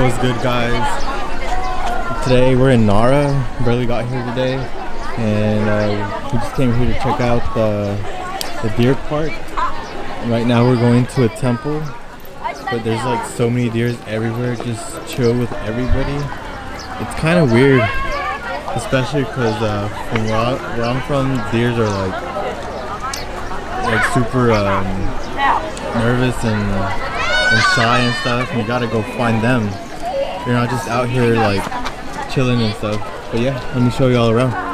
What's good, guys? Today we're in NARA. Barely got here today, and we just came here to check out the deer park. Right now we're going to a temple, but there's like so many deers everywhere. Just chill with everybody. It's kind of weird, especially because from where I'm from, deers are like super nervous and shy and stuff, and you gotta go find them. You're not just out here like chilling and stuff. But yeah, let me show you all around.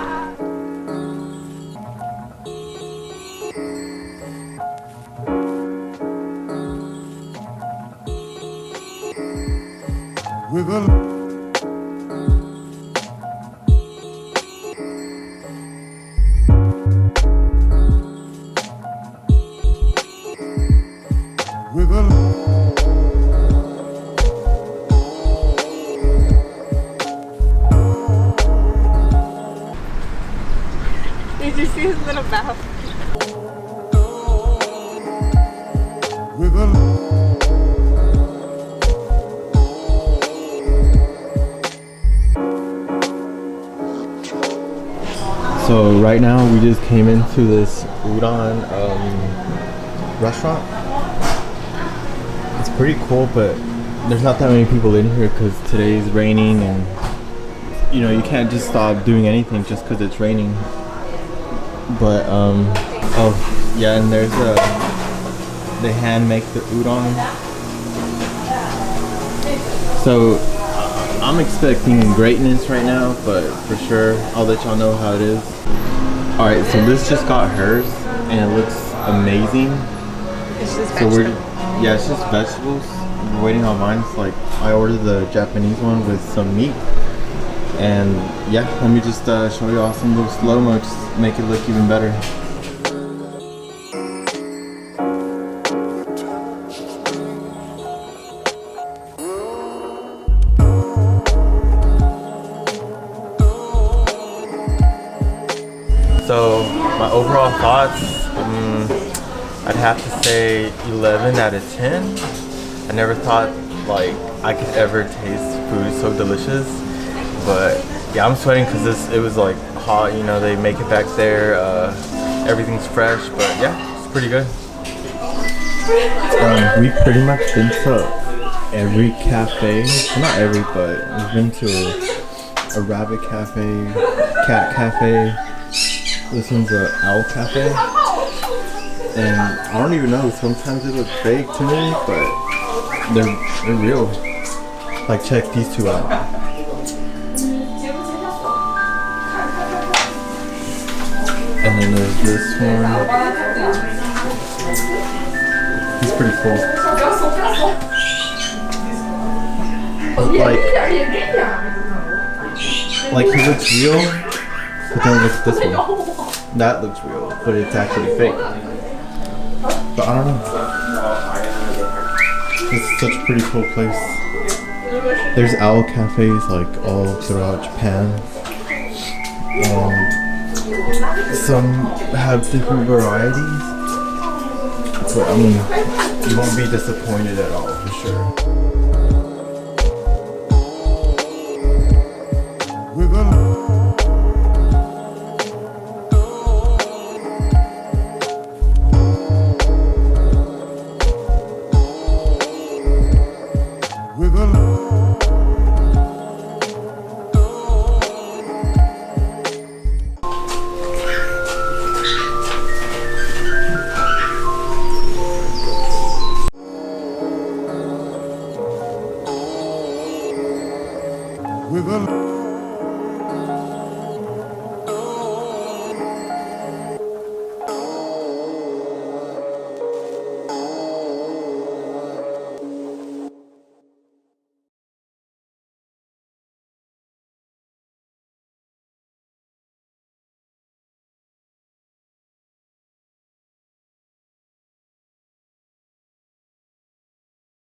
Did you see his little mouth? So right now we just came into this udon restaurant. It's pretty cool, but there's not that many people in here because today's raining, and you know, you can't just stop doing anything just because it's raining. But oh yeah, and there's they hand make the udon. So I'm expecting greatness right now, but for sure I'll let y'all know how it is. Alright, so this just got hers and it looks amazing. It's just vegetables. Yeah, it's just vegetables. We're waiting on mine. It's like I ordered the Japanese one with some meat. And yeah, let me just show you all some little slow-mo, just make it look even better. So my overall thoughts, I'd have to say 11 out of 10. I never thought like I could ever taste food so delicious. But yeah, I'm sweating because it was like hot, you know, they make it back there, everything's fresh, but yeah, it's pretty good. We've pretty much been to every cafe, well, not every, but we've been to a rabbit cafe, cat cafe, this one's an owl cafe, and I don't even know, sometimes they look fake to me, but they're real. Like, check these two out. And then there's this one. He's pretty cool. Like he looks real, but then look at this one. That looks real, but it's actually fake. But I don't know. It's such a pretty cool place. There's owl cafes like all throughout Japan. And some have different varieties, but I mean, you won't be disappointed at all, for sure.